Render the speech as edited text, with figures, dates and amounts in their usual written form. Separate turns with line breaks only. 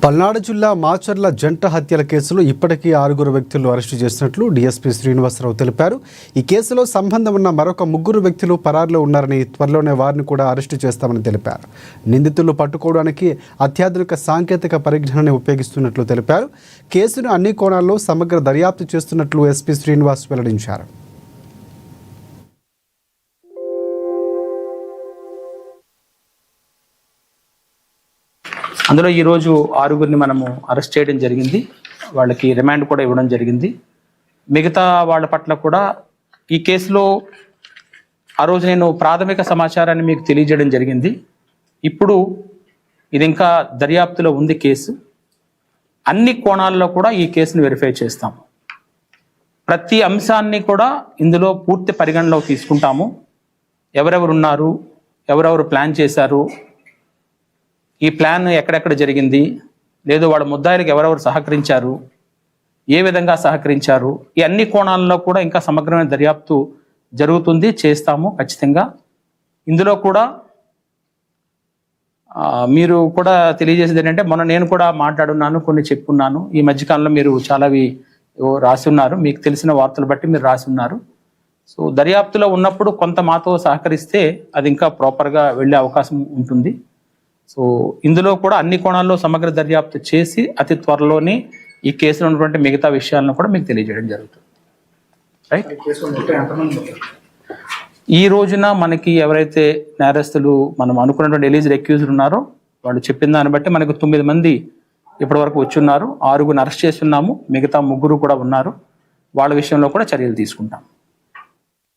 పల్నాడు జిల్లా మాచర్ల జంట హత్యల కేసులో ఇప్పటికీ 6 వ్యక్తులను అరెస్టు చేసినట్లు డీఎస్పీ శ్రీనివాసరావు తెలిపారు. ఈ కేసులో సంబంధం ఉన్న మరొక 3 వ్యక్తులు పరారులో ఉన్నారని, త్వరలోనే వారిని కూడా అరెస్టు చేస్తామని తెలిపారు. నిందితులు పట్టుకోవడానికి అత్యాధునిక సాంకేతిక పరిజ్ఞానాన్ని ఉపయోగిస్తున్నట్లు తెలిపారు. కేసును అన్ని కోణాల్లో సమగ్ర దర్యాప్తు చేస్తున్నట్లు ఎస్పీ శ్రీనివాస్ వెల్లడించారు.
అందులో ఈరోజు 6గురిని మనము అరెస్ట్ చేయడం జరిగింది. వాళ్ళకి రిమాండ్ కూడా ఇవ్వడం జరిగింది. మిగతా వాళ్ళ పట్ల కూడా ఈ కేసులో ఆ రోజు నేను ప్రాథమిక సమాచారాన్ని మీకు తెలియజేయడం జరిగింది. ఇప్పుడు ఇది ఇంకా దర్యాప్తులో ఉంది కేసు. అన్ని కోణాల్లో కూడా ఈ కేసును వెరిఫై చేస్తాము. ప్రతి అంశాన్ని కూడా ఇందులో పూర్తి పరిగణలోకి తీసుకుంటాము. ఎవరెవరు ఉన్నారు, ఎవరెవరు ప్లాన్ చేశారు, ఈ ప్లాన్ ఎక్కడెక్కడ జరిగింది, లేదు వాళ్ళ ముద్దాయిలకు ఎవరెవరు సహకరించారు, ఏ విధంగా సహకరించారు, ఈ అన్ని కోణాల్లో కూడా ఇంకా సమగ్రమైన దర్యాప్తు జరుగుతుంది, చేస్తాము ఖచ్చితంగా. ఇందులో కూడా మీరు కూడా తెలియజేసేది ఏంటంటే, మొన్న నేను కూడా మాట్లాడున్నాను, కొన్ని చెప్పున్నాను. ఈ మధ్యకాలంలో మీరు చాలావి రాసి ఉన్నారు, మీకు తెలిసిన వార్తలు బట్టి మీరు రాసి ఉన్నారు. సో దర్యాప్తులో ఉన్నప్పుడు కొంత మాతో సహకరిస్తే అది ఇంకా ప్రాపర్గా వెళ్ళే అవకాశం ఉంటుంది. సో ఇందులో కూడా అన్ని కోణాల్లో సమగ్ర దర్యాప్తు చేసి అతి త్వరలోనే ఈ కేసులో ఉన్నటువంటి మిగతా విషయాలను కూడా మీకు తెలియజేయడం జరుగుతుంది. రైట్. ఈ రోజున మనకి ఎవరైతే నేరస్తులు మనం అనుకున్నటువంటి ఎలిజిబుల్ అక్యూజ్డ్ ఉన్నారో వాళ్ళు చెప్పిన దాన్ని బట్టి మనకు 9 మంది ఇప్పటి వరకు వచ్చి ఉన్నారు. 6గురిని అరెస్ట్ చేస్తున్నాము. మిగతా 3 కూడా ఉన్నారు. వాళ్ళ విషయంలో కూడా చర్యలు తీసుకుంటాం.